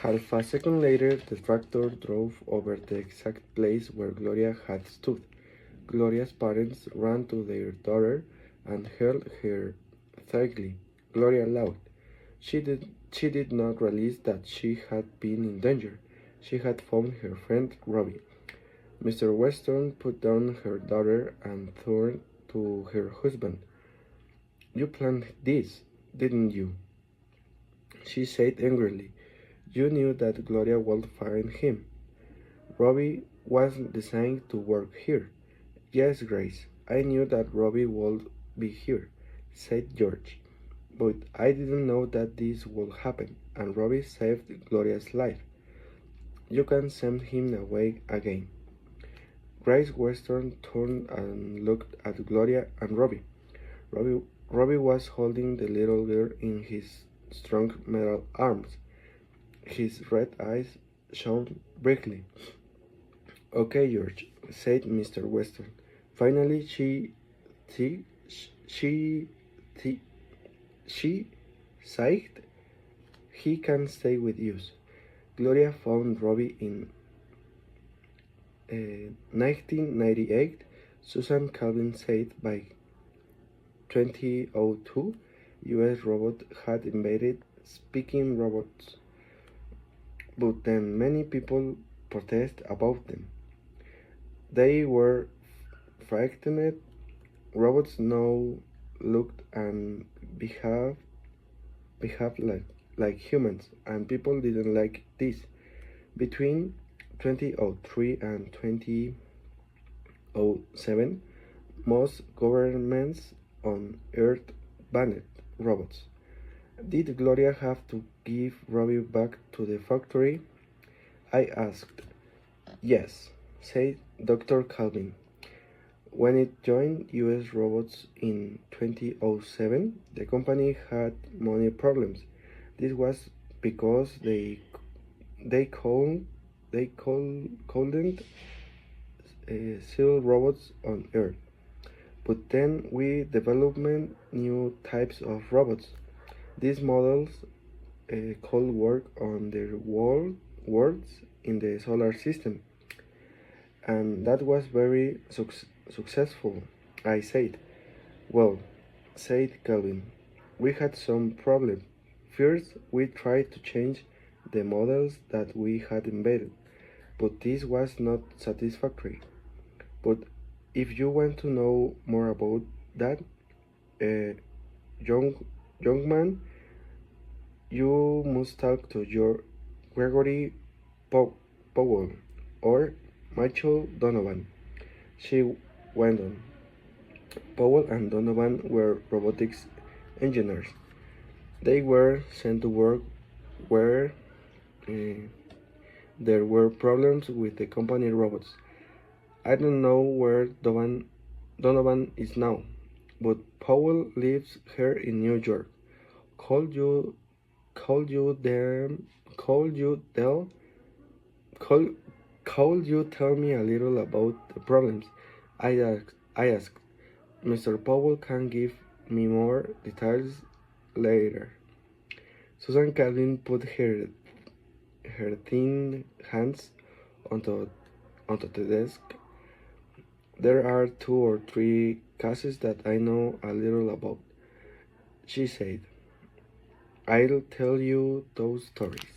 Half a second later, the tractor drove over the exact place where Gloria had stood. Gloria's parents ran to their daughter and held her tightly. Gloria laughed. She did not realize that she had been in danger. She had found her friend Robbie. Mr. Weston put down her daughter and turned to her husband. You planned this, didn't you? She said angrily. You knew that Gloria would find him. Robbie wasn't designed to work here. Yes, Grace, I knew that Robbie would be here, said George. But I didn't know that this would happen, and Robbie saved Gloria's life. You can send him away again. Grace Weston turned and looked at Gloria and Robbie. Robbie was holding the little girl in his strong metal arms. His red eyes shone brightly. Okay, George, said Mr. Weston. Finally, she, she, she sighed. He can stay with you. Gloria found Robbie in 1998. Susan Calvin said by 2002, U.S. robots had invaded speaking robots. But then many people protested about them. They were frightened. Robots now looked and behaved like humans, and people didn't like this. Between 2003 and 2007, most governments on Earth banned robots. Did Gloria have to give Robbie back to the factory? I asked. Yes, said Dr. Calvin. When it joined US Robots in 2007, the company had money problems. This was because couldn't sell robots on Earth. But then we developed new types of robots. These models could work on their worlds in the solar system, and that was very successful. I said. Well, said Calvin, we had some problems. First, we tried to change the models that we had invented, but this was not satisfactory. But if you want to know more about that, uh, young man, you must talk to your Gregory Powell or Michael Donovan. She went on. Powell and Donovan were robotics engineers. They were sent to work where there were problems with the company robots. I don't know where Donovan is now, but Powell lives here in New York. Could you could you them could you tell could, could you tell me a little about the problems? I asked. Mr. Powell can give me more details later. Susan Calvin put her thin hands onto the desk. There are 2 or 3 cases that I know a little about, she said. I'll tell you those stories.